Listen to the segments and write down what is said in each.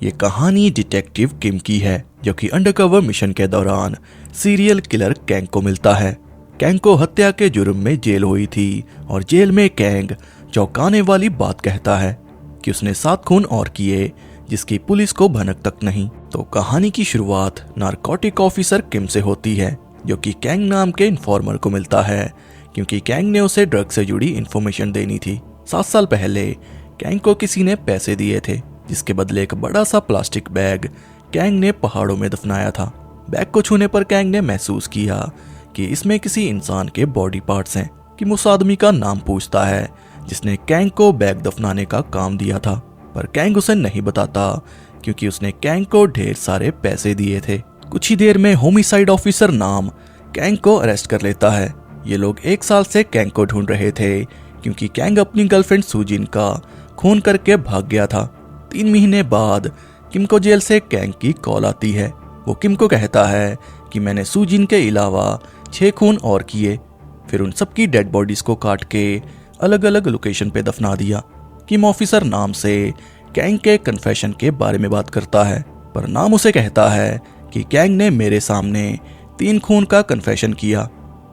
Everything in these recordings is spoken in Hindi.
ये कहानी डिटेक्टिव किम की है, जो कि अंडरकवर मिशन के दौरान सीरियल किलर कैंग को मिलता है। कैंग को हत्या के जुर्म में जेल हुई थी और जेल में कैंग चौंकाने वाली बात कहता है कि उसने 7 खून और किए, जिसकी पुलिस को भनक तक नहीं। तो कहानी की शुरुआत नारकोटिक ऑफिसर किम से होती है, जो कि कैंग नाम के इन्फॉर्मर को मिलता है, क्योंकि कैंग ने उसे ड्रग से जुड़ी इन्फॉर्मेशन देनी थी। 7 साल पहले कैंग को किसी ने पैसे दिए थे, जिसके बदले एक बड़ा सा प्लास्टिक बैग कैंग ने पहाड़ों में दफनाया था। बैग को छूने पर कैंग ने महसूस किया कि इसमें किसी इंसान के बॉडी पार्ट्स हैं। किम उस आदमी का नाम पूछता है जिसने कैंग को बैग दफनाने का काम दिया था, पर कैंग उसे नहीं बताता क्योंकि उसने कैंग को ढेर सारे पैसे दिए थे। कुछ ही देर में होमिसाइड ऑफिसर नाम कैंग को अरेस्ट कर लेता है। ये लोग 1 साल से कैंग को ढूंढ रहे थे, क्योंकि कैंग अपनी गर्लफ्रेंड सुजिन का खून करके भाग गया था। 3 महीने बाद किम को जेल से कैंग की कॉल आती है। वो किम को कहता है कि मैंने सुजिन के अलावा 6 खून और किए, फिर उन सबकी डेड बॉडीज को काट के अलग अलग लोकेशन पे दफना दिया। किम ऑफिसर नाम से कैंग के कन्फेशन के बारे में बात करता है, पर नाम उसे कहता है कि कैंग ने मेरे सामने 3 खून का कन्फेशन किया,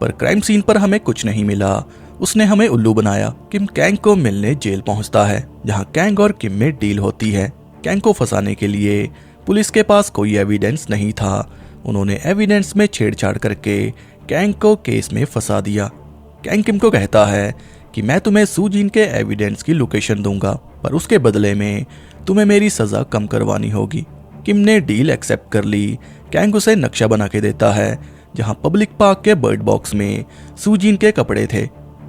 पर क्राइम सीन पर हमें कुछ नहीं मिला, उसने हमें उल्लू बनाया। किम कैंग को मिलने जेल पहुंचता है, जहां कैंग और किम में डील होती है। कैंग को फंसाने के लिए पुलिस के पास कोई एविडेंस नहीं था। उन्होंने एविडेंस में छेड़छाड़ करके कैंग को केस में फंसा दिया। कैंग किम को कहता है कि मैं तुम्हें सुजिन के एविडेंस की लोकेशन दूंगा, पर उसके बदले में तुम्हें मेरी सजा कम करवानी होगी। किम ने डील एक्सेप्ट कर ली। कैंग उसे नक्शा बना के देता है, जहां पब्लिक पार्क के बर्ड बॉक्स में सुजिन के कपड़े थे,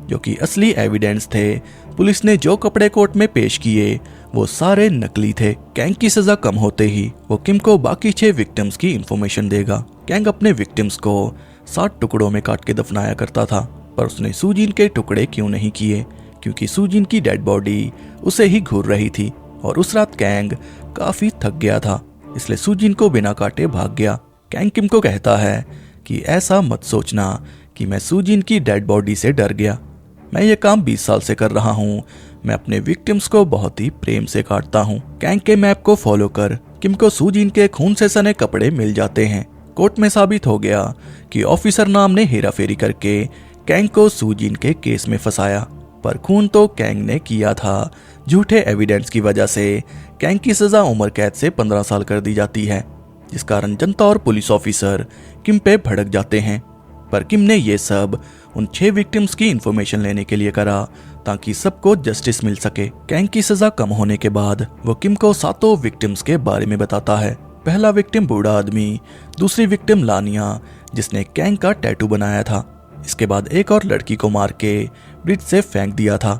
जो कि असली एविडेंस थे। पुलिस ने जो कपड़े कोर्ट में पेश किए वो सारे नकली थे। कैंग की सजा कम होते ही वो किम को बाकी 6 विक्टिम्स की इंफॉर्मेशन देगा। कैंग अपने विक्टिम्स को 60 टुकड़ों में काट के दफनाया करता था, पर उसने सुजिन के टुकड़े क्यों नहीं किए, क्योंकि सुजिन की डेड बॉडी उसे ही घूर रही थी और उस रात कैंग काफी थक गया था, इसलिए सुजिन को बिना काटे भाग गया। कैंग किम को कहता है कि ऐसा मत सोचना कि मैं सुजिन की डेड बॉडी से डर गया। मैं ये काम 20 साल से कर रहा हूँ। मैं अपने विक्टिम्स को बहुत ही प्रेम से काटता हूँ। कैंग के मैप को फॉलो कर किम को सुजिन के खून से सने कपड़े मिल जाते हैं। कोर्ट में साबित हो गया कि ऑफिसर नाम ने हेराफेरी करके कैंग को सुजिन के केस में फंसाया, पर खून तो कैंग ने किया था। झूठे एविडेंस की वजह से कैंग की सजा उम्र कैद से 15 साल कर दी जाती है, जिस कारण जनता और पुलिस ऑफिसर किम पे भड़क जाते हैं। पर किम ने ये सब उन 6 विक्टिम्स की इंफॉर्मेशन लेने के लिए करा, ताकि सबको जस्टिस मिल सके। कैंग की सजा कम होने के बाद वो किम को 7 विक्टिम्स के बारे में बताता है। पहला विक्टिम बूढ़ा आदमी, दूसरी विक्टिम लानिया, जिसने कैंग का टैटू बनाया था। इसके बाद एक और लड़की को मार के ब्रिज से फेंक दिया था।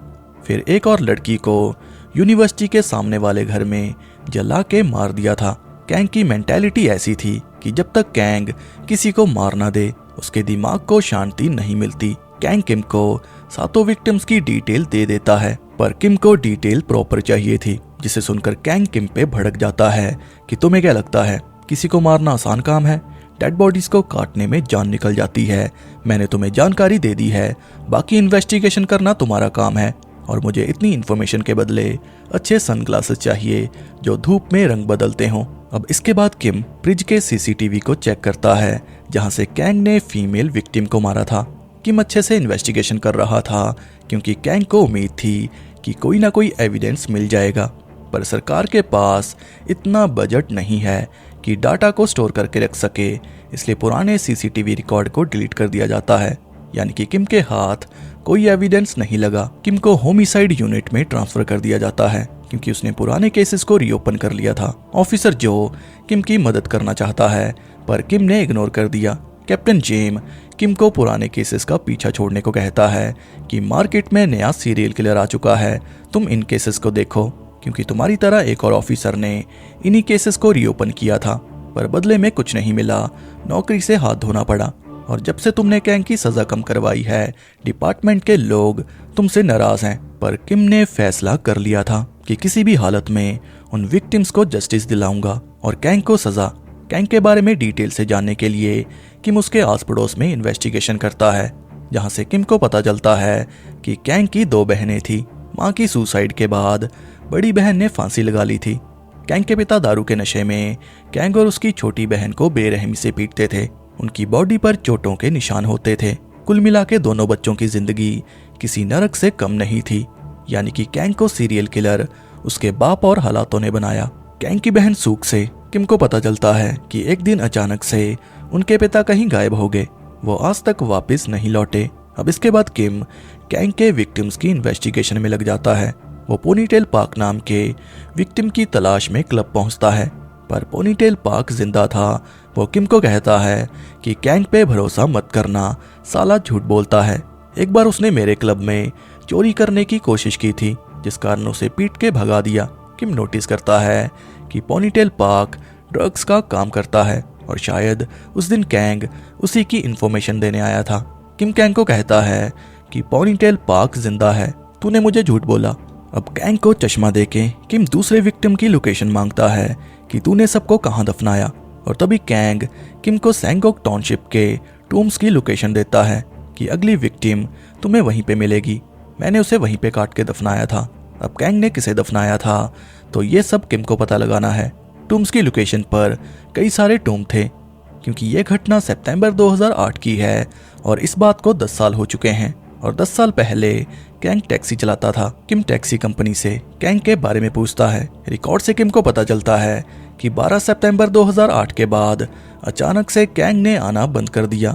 फिर एक और लड़की को यूनिवर्सिटी के सामने वाले घर में जला के मार दिया था। कैंग की मेंटालिटी ऐसी थी कि जब तक कैंग किसी को मार ना दे, उसके दिमाग को शांति नहीं मिलती। कैंग किम को 7 विक्टिम्स की डिटेल दे देता है, पर किम को डिटेल प्रॉपर चाहिए थी, जिसे सुनकर कैंग किम पे भड़क जाता है कि तुम्हें क्या लगता है किसी को मारना आसान काम है? डेड बॉडीज को काटने में जान निकल जाती है। मैंने तुम्हें जानकारी दे दी है, बाकी इन्वेस्टिगेशन करना तुम्हारा काम है, और मुझे इतनी इन्फॉर्मेशन के बदले अच्छे सनग्लासेस चाहिए जो धूप में रंग बदलते हों। अब इसके बाद किम ब्रिज के सीसीटीवी को चेक करता है, जहां से कैंग ने फीमेल विक्टिम को मारा था। किम अच्छे से इन्वेस्टिगेशन कर रहा था, क्योंकि कैंग को उम्मीद थी कि कोई ना कोई एविडेंस मिल जाएगा, पर सरकार के पास इतना बजट नहीं है कि डाटा को स्टोर करके रख सके, इसलिए पुराने सीसीटीवी रिकॉर्ड को डिलीट कर दिया जाता है। यानी कि किम के हाथ कोई एविडेंस नहीं लगा। किम को होमिसाइड यूनिट में ट्रांसफर कर दिया जाता है, क्योंकि उसने पुराने केसेस को रीओपन कर लिया था। ऑफिसर जो किम की मदद करना चाहता है, पर किम ने इग्नोर कर दिया। कैप्टन जेम किम को पुराने केसेस का पीछा छोड़ने को कहता है कि मार्केट में नया सीरियल किलर आ चुका है, तुम इन केसेस को देखो, क्योंकि तुम्हारी तरह एक और ऑफिसर ने इन्हीं केसेस को रीओपन किया था, पर बदले में कुछ नहीं मिला, नौकरी से हाथ धोना पड़ा। और जब से तुमने कैंग की सजा कम करवाई है, डिपार्टमेंट के लोग तुमसे नाराज हैं। पर किम ने फैसला कर लिया था कि किसी भी हालत में उन विक्टिम्स को जस्टिस दिलाऊंगा और कैंग को सजा। कैंग के बारे में डिटेल से जानने के लिए किम उसके आस पड़ोस में इन्वेस्टिगेशन करता है, जहां से किम को पता चलता है कि कैंग की 2 बहनें थी। मां की सुसाइड के बाद बड़ी बहन ने फांसी लगा ली थी। कैंग के पिता दारू के नशे में कैंग और उसकी छोटी बहन को बेरहमी से पीटते थे। उनकी बॉडी पर चोटों के निशान होते थे। कुल मिला के दोनों बच्चों की जिंदगी किसी नरक से कम नहीं थी। यानी कि कैंग को सीरियल किलर उसके बाप और हालातों ने बनाया। कैंग की बहन सूक से किम को पता चलता है कि एक दिन अचानक से उनके पिता कहीं गायब हो गए। वो आज तक वापस नहीं लौटे। अब इसके बाद किम कैंग के विक्टिम्स की इन्वेस्टिगेशन में लग जाता है। वो पोनीटेल पार्क नाम के विक्टिम की तलाश में क्लब पहुंचता है, पर पोनीटेल पार्क जिंदा था। वो किम को कहता है कि कैंग पे भरोसा मत करना, साला झूठ बोलता है। एक बार उसने मेरे क्लब में चोरी करने की कोशिश की थी, जिस कारण उसे पीट के भगा दिया। किम नोटिस करता है कि पोनीटेल पार्क ड्रग्स का काम करता है और शायद उस दिन कैंग उसी की इंफॉर्मेशन देने आया था। किम कैंग को कहता है कि पोनीटेल पार्क जिंदा है, तूने मुझे झूठ बोला। अब कैंग को चश्मा देके किम दूसरे विक्टिम की लोकेशन मांगता है कि तूने सबको कहाँ दफनाया, और तभी कैंग किम को सैंगोक टाउनशिप के टूम्स की लोकेशन देता है कि अगली विक्टिम तुम्हें वहीं पे मिलेगी, मैंने उसे वहीं पे काट के दफनाया था। अब कैंग ने किसे दफनाया था तो ये सब किम को पता लगाना है। टूम्स की लोकेशन पर कई सारे टूम थे, क्योंकि ये घटना सितंबर 2008 की है और इस बात को 10 साल हो चुके हैं। और 10 साल पहले कैंग टैक्सी चलाता था। किम टैक्सी कंपनी से कैंग के बारे में पूछता है। रिकॉर्ड से किम को पता चलता है कि 12 सितंबर 2008 के बाद अचानक से कैंग ने आना बंद कर दिया।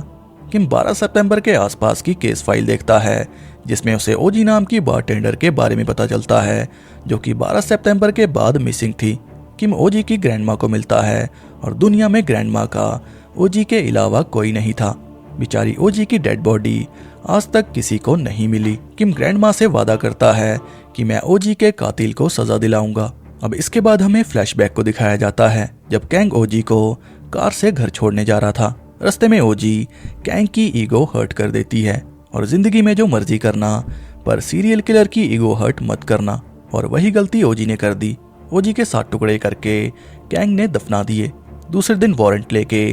किम 12 सितंबर के आसपास की केस फाइल देखता है, जिसमें उसे ओजी नाम की बारटेंडर के बारे में पता चलता है, जो कि 12 सितंबर के बाद मिसिंग थी। किम ओजी की ग्रैंडमा को मिलता है और दुनिया में ग्रैंडमा का ओजी के अलावा कोई नहीं था। बेचारी ओजी की डेड बॉडी आज तक किसी को नहीं मिली। किम ग्रैंडमा से वादा करता है कि मैं ओजी के कातिल को सजा दिलाऊंगा। अब इसके बाद हमें फ्लैशबैक को दिखाया जाता है, जब कैंग ओजी को कार से घर छोड़ने जा रहा था। रास्ते में ओजी कैंग की ईगो हर्ट कर देती है, और जिंदगी में जो मर्जी करना, पर सीरियल किलर की ईगो हर्ट मत करना। और वही गलती ओजी ने कर दी। ओजी के 7 टुकड़े करके कैंग ने दफना दिए। दूसरे दिन वारंट लेके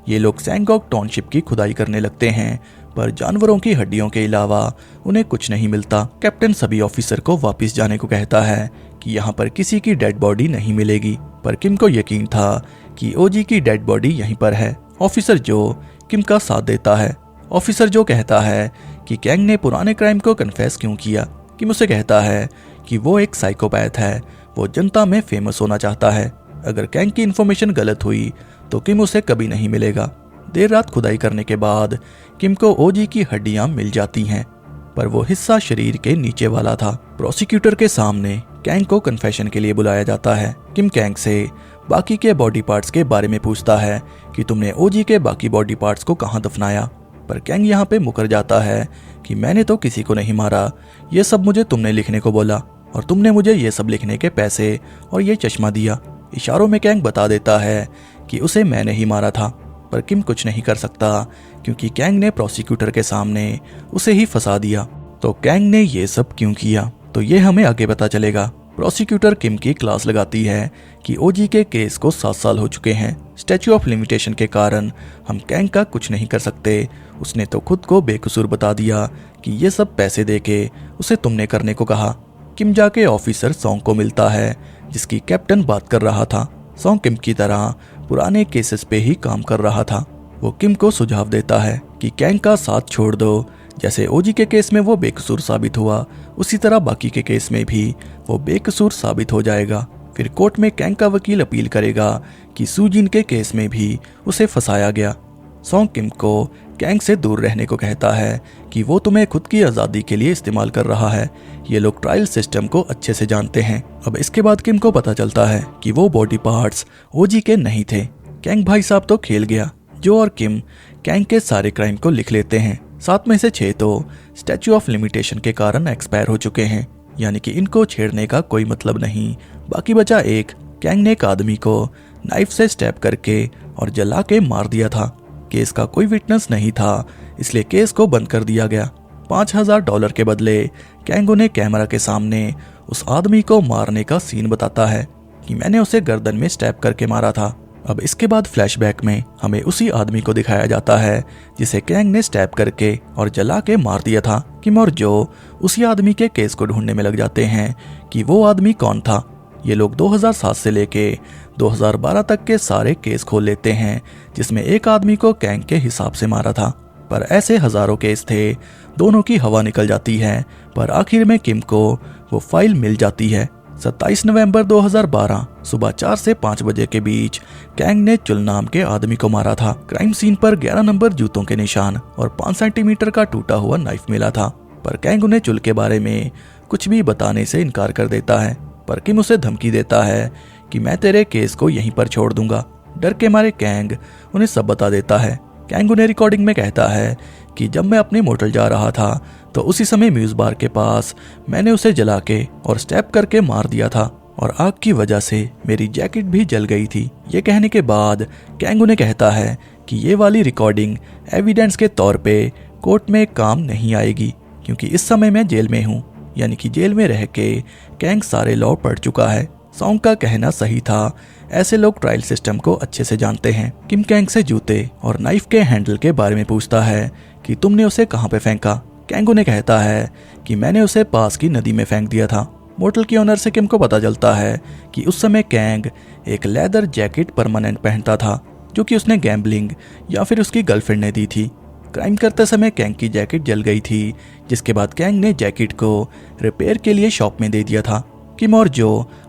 ये लोग सैंगोक टाउनशिप की खुदाई करने लगते हैं, पर जानवरों की हड्डियों के अलावा उन्हें कुछ नहीं मिलता। कैप्टन सभी ऑफिसर को वापस जाने को कहता है कि यहाँ पर किसी की डेड बॉडी नहीं मिलेगी, पर किम को यकीन था कि ओजी की डेड बॉडी यहीं पर है। ऑफिसर जो किम का साथ देता है। ऑफिसर जो कहता है कि कैंग ने पुराने क्राइम को कन्फेस क्यों किया। किम उसे कहता है कि वो एक साइकोपैथ है, वो जनता में फेमस होना चाहता है। अगर कैंग की इन्फॉर्मेशन गलत हुई तो किम उसे कभी नहीं मिलेगा। देर रात खुदाई करने के बाद किम को ओजी की हड्डियां मिल जाती हैं, पर वो हिस्सा शरीर के नीचे वाला था। प्रोसिक्यूटर के सामने कैंग को कन्फेशन के लिए बुलाया जाता है। किम कैंग से बाकी के बॉडी पार्ट्स के बारे में पूछता है कि तुमने ओजी के बाकी बॉडी पार्ट्स को कहाँ दफनाया, पर कैंग यहाँ पे मुकर जाता है कि मैंने तो किसी को नहीं मारा, ये सब मुझे तुमने लिखने को बोला, और तुमने मुझे ये सब लिखने के पैसे और ये चश्मा दिया। इशारों में कैंग बता देता है कि उसे मैंने ही मारा था, पर किम कुछ नहीं कर सकता क्योंकि कैंग ने प्रोसिक्यूटर के सामने उसे ही फंसा दिया। तो कैंग ने ये सब क्यों किया, तो ये हमें आगे पता चलेगा। प्रोसिक्यूटर किम की क्लास लगाती है कि ओजी के केस को 7 साल हो चुके हैं। स्टैच्यू ऑफ लिमिटेशन के कारण हम कैंग का कुछ नहीं कर सकते। उसने तो खुद को बेकसूर बता दिया कि ये सब पैसे देके उसे तुमने करने को कहा। किम जाके ऑफिसर सॉन्ग को मिलता है, जिसकी कैप्टन बात कर रहा था। सॉन्ग किम की तरह पुराने केसेस पे ही काम कर रहा था। वो किम को सुझाव देता है कि कैंग का साथ छोड़ दो। जैसे ओजी के केस में वो बेकसूर साबित हुआ, उसी तरह बाकी के केस में भी वो बेकसूर साबित हो जाएगा। फिर कोर्ट में कैंग का वकील अपील करेगा कि सुजिन के केस में भी उसे फंसाया गया। सॉन्ग किम को कैंग से दूर रहने को कहता है कि वो तुम्हें खुद की आज़ादी के लिए इस्तेमाल कर रहा है। ये लोग ट्रायल सिस्टम को अच्छे से जानते हैं। अब इसके बाद किम को पता चलता है कि वो बॉडी पार्ट्स ओजी के नहीं थे। कैंग भाई साहब तो खेल गया। जो और किम कैंग के सारे क्राइम को लिख लेते हैं। 7 में से 6 तो स्टैच्यू ऑफ लिमिटेशन के कारण एक्सपायर हो चुके हैं, यानी कि इनको छेड़ने का कोई मतलब नहीं। बाकी बचा एक। कैंग ने एक आदमी को नाइफ से स्टैब करके और जला के मार दिया था। केस का कोई विटनेस नहीं था, इसलिए केस को बंद कर दिया गया। $5000 के बदले कैंग उन्हें कैमरा के सामने उस आदमी को मारने का सीन बताता है कि मैंने उसे गर्दन में स्टैब करके मारा था। अब इसके बाद फ्लैशबैक में हमें उसी आदमी को दिखाया जाता है जिसे कैंग ने स्टैब करके और जला के मार दिया था। किम और जो उसी आदमी के केस को ढूंढने में लग जाते हैं कि वो आदमी कौन था। ये लोग 2007 से लेके 2012 तक के सारे केस खोल लेते हैं जिसमें एक आदमी को कैंग के हिसाब से मारा था। पर ऐसे हजारों केस थे, दोनों की हवा निकल जाती है, पर आखिर में किम को वो फाइल मिल जाती है। 27 नवंबर 2012 सुबह 4 से 5 बजे के बीच कैंग ने चुल नाम के आदमी को मारा था। क्राइम सीन पर 11 नंबर जूतों के निशान और 5 सेंटीमीटर का टूटा हुआ नाइफ मिला था। पर कैंग उन्हें चुल के बारे में कुछ भी बताने से इनकार कर देता है। पर किम उसे धमकी देता है कि मैं तेरे केस को यहीं पर छोड़ दूंगा। डर के मारे कैंग उन्हें सब बता देता है। कैंग उन्हें रिकॉर्डिंग में कहता है कि जब मैं अपने मोटल जा रहा था तो उसी समय म्यूज बार के पास मैंने उसे जला के और स्टैप करके मार दिया था और आग की वजह से मेरी जैकेट भी जल गई थी। ये कहने के बाद कैंग उन्हें कहता है कि ये वाली रिकॉर्डिंग एविडेंस के तौर पे कोर्ट में काम नहीं आएगी क्योंकि इस समय मैं जेल में हूँ। यानी कि जेल में रह के कैंग सारे लॉ पढ़ चुका है। सॉन्ग का कहना सही था, ऐसे लोग ट्रायल सिस्टम को अच्छे से जानते हैं। किम कैंग से जूते और नाइफ के हैंडल के बारे में पूछता है कि तुमने उसे कहाँ पे फेंका। कैंग उन्हें कहता है कि मैंने उसे पास की नदी में फेंक दिया था। मोटल की ओनर से किम को पता चलता है कि उस समय कैंग एक लेदर जैकेट परमानेंट पहनता था जो कि उसने गैम्बलिंग या फिर उसकी गर्लफ्रेंड ने दी थी। क्राइम करते समय कैंग की जैकेट जल गई थी, जिसके बाद कैंग ने जैकेट को रिपेयर के लिए शॉप में दे दिया था। किम और जो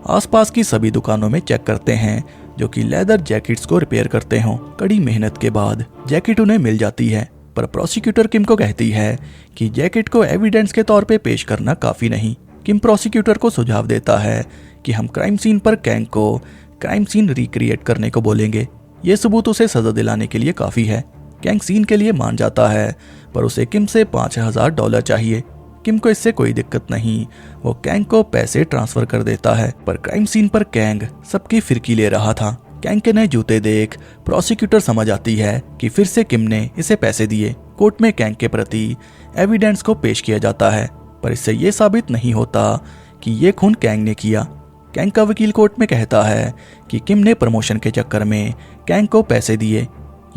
आसपास की सभी दुकानों में चेक करते हैं जो कि लेदर जैकेट्स को रिपेयर करते हों। कड़ी मेहनत के बाद जैकेट उन्हें मिल जाती है, पर प्रोसिक्यूटर किम को कहती है कि जैकेट को एविडेंस के तौर पे पेश करना काफी नहीं। किम प्रोसिक्यूटर को सुझाव देता है कि हम क्राइम सीन पर कैंग को क्राइम सीन रिक्रिएट करने को बोलेंगे। ये सबूत उसे सजा दिलाने के लिए काफी है। कैंग सीन के लिए मान जाता है, पर उसे किम से $5000 चाहिए। किम को इससे कोई दिक्कत नहीं, वो कैंग को पैसे ट्रांसफर कर देता है। पर क्राइम सीन पर कैंग सबकी फिरकी ले रहा था। कैंग के नए जूते देख प्रोसिक्यूटर समझ आती है कि फिर से किम ने इसे पैसे दिए। कोर्ट में कैंग के प्रति एविडेंस को पेश किया जाता है, पर इससे ये साबित नहीं होता कि ये खून कैंग ने किया। कैंग का वकील कोर्ट में कहता है कि किम ने प्रमोशन के चक्कर में कैंग को पैसे दिए।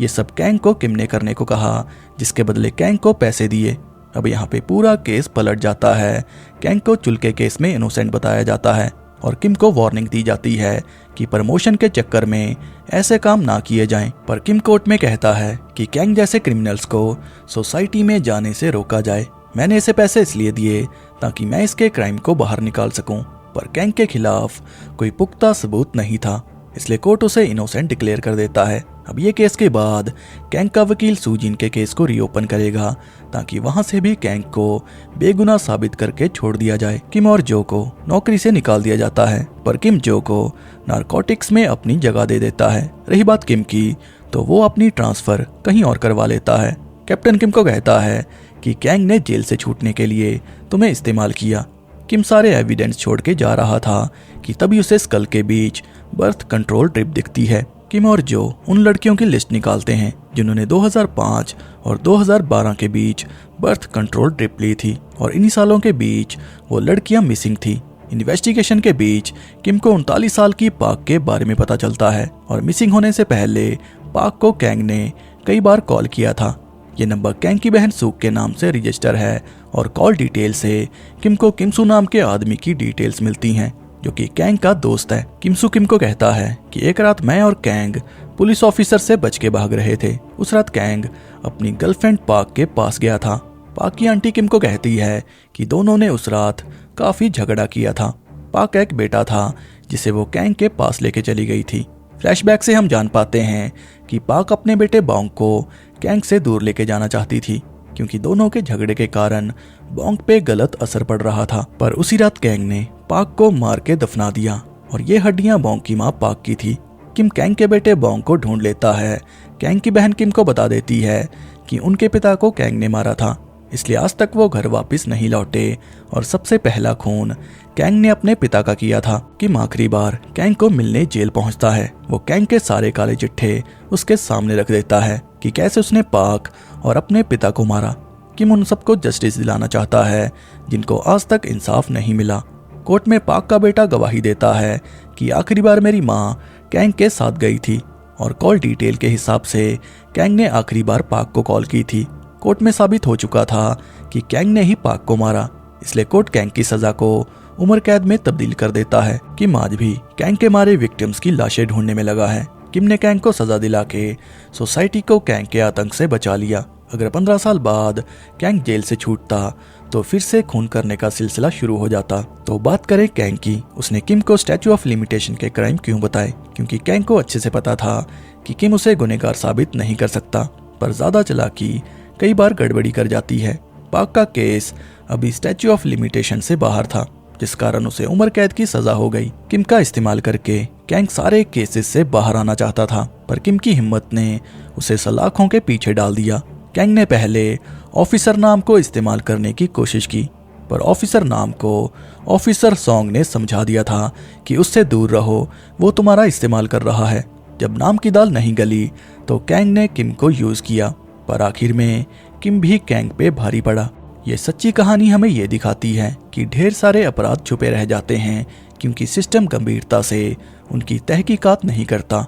ये सब कैंग को किम ने करने को कहा, जिसके बदले कैंग को पैसे दिए। अब यहाँ पे पूरा केस पलट जाता है। कैंग को चुल के केस में इनोसेंट बताया जाता है और किम को वार्निंग दी जाती है कि प्रमोशन के चक्कर में ऐसे काम ना किए जाएं। पर किम कोर्ट में कहता है कि कैंग जैसे क्रिमिनल्स को सोसाइटी में जाने से रोका जाए। मैंने इसे पैसे इसलिए दिए ताकि मैं इसके क्राइम को बाहर निकाल सकूं, पर कैंग के खिलाफ कोई पुख्ता सबूत नहीं था, इसलिए कोर्ट उसे इनोसेंट डिक्लेयर कर देता है। अब ये केस के बाद कैंग का वकील सूजिन के केस को रीओपन करेगा ताकि वहां से भी कैंग को बेगुनाह साबित करके छोड़ दिया जाए। किम और जो को नौकरी से निकाल दिया जाता है, पर किम जो को नारकोटिक्स में अपनी जगह दे देता है। रही बात किम की, तो वो अपनी ट्रांसफर कहीं और करवा लेता है। कैप्टन किम को कहता है कि कैंग ने जेल से छूटने के लिए तुम्हें इस्तेमाल किया। किम सारे एविडेंस छोड़ के जा रहा था कि तभी उसे स्कल के बीच बर्थ कंट्रोल ड्रिप दिखती है। किम और जो उन लड़कियों की लिस्ट निकालते हैं जिन्होंने 2005 और 2012 के बीच बर्थ कंट्रोल ड्रिप ली थी, और इन्हीं सालों के बीच वो लड़कियां मिसिंग थी। इन्वेस्टिगेशन के बीच किम को 39 साल की पाक के बारे में पता चलता है, और मिसिंग होने से पहले पाक को कैंग ने कई बार कॉल किया था। ये नंबर कैंग की बहन सूक के नाम से रजिस्टर है, और कॉल डिटेल से किम को किमसू नाम के आदमी की डिटेल्स मिलती हैं जो कि कैंग का दोस्त है। किमसू किम को कहता है कि एक रात मैं और कैंग पुलिस ऑफिसर से बच के भाग रहे थे। उस रात कैंग अपनी गर्लफ्रेंड पाक के पास गया था। पाक की आंटी किम को कहती है कि दोनों ने उस रात काफी झगड़ा किया था। पाक एक बेटा था जिसे वो कैंग के पास लेके चली गई थी। फ्लैशबैक से हम जान पाते हैं कि पाक अपने बेटे बॉन्ग को कैंग से दूर लेके जाना चाहती थी, क्योंकि दोनों के झगड़े के कारण बॉन्ग पे गलत असर पड़ रहा था। पर उसी रात कैंग ने पाक को मार के दफना दिया, और ये हड्डियां बॉन्ग की मां पाक की थी। किम कैंग के बेटे बॉन्ग को ढूंढ लेता है। कैंग की बहन किम को बता देती है कि उनके पिता को कैंग ने मारा था, इसलिए आज तक वो घर वापस नहीं लौटे, और सबसे पहला खून कैंग ने अपने पिता का किया था। किम आखिरी बार कैंग को मिलने जेल पहुंचता है। वो कैंग के सारे काले चिट्ठे उसके सामने रख देता है कि कैसे उसने पाक और अपने पिता को मारा। किम उन सबको जस्टिस दिलाना चाहता है जिनको आज तक इंसाफ नहीं मिला। कोर्ट में पाक का बेटा गवाही देता है कि आखिरी बार मेरी माँ कैंग के साथ गई थी, और कॉल डिटेल के हिसाब से कैंग ने आखिरी बार पाक को कॉल की थी। कोर्ट में साबित हो चुका था कि कैंग ने ही पाक को मारा, इसलिए कोर्ट कैंग की सजा को उम्र कैद में तब्दील कर देता है। किम आज भी कैंग के मारे विक्टिम्स की लाशें ढूंढने में लगा है। किम ने कैंग को सजा दिला के सोसाइटी को कैंग के आतंक से बचा लिया। अगर 15 साल बाद कैंग जेल से छूटता तो फिर से खून करने का सिलसिला शुरू हो जाता। तो बात करें कैंग की, उसने किम को स्टैचू ऑफ लिमिटेशन के क्राइम क्यों बताए? क्योंकि कैंग को अच्छे से पता था कि किम उसे गुनहगार साबित नहीं कर सकता, पर ज्यादा चालाकी कई बार गड़बड़ी कर जाती है। पाक का केस अभी स्टैचू ऑफ लिमिटेशन से बाहर था, जिस कारण उसे उम्र कैद की सजा हो गई। किम का इस्तेमाल करके कैंग सारे केसेस से बाहर आना चाहता था, पर किम की हिम्मत ने उसे सलाखों के पीछे डाल दिया। कैंग ने पहले ऑफिसर नाम को इस्तेमाल करने की कोशिश की, पर ऑफिसर नाम को ऑफिसर सॉन्ग ने समझा दिया था कि उससे दूर रहो, वो तुम्हारा इस्तेमाल कर रहा है। जब नाम की दाल नहीं गली तो कैंग ने किम को यूज किया, पर आखिर में किम भी कैंग पे भारी पड़ा। ये सच्ची कहानी हमें ये दिखाती है कि ढेर सारे अपराध छुपे रह जाते हैं क्योंकि सिस्टम गंभीरता से उनकी तहकीकात नहीं करता।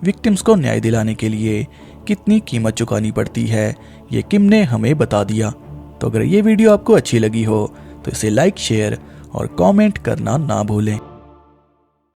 विक्टिम्स को न्याय दिलाने के लिए कितनी कीमत चुकानी पड़ती है, ये किम ने हमें बता दिया। तो अगर ये वीडियो आपको अच्छी लगी हो तो इसे लाइक, शेयर और कमेंट करना ना भूलें।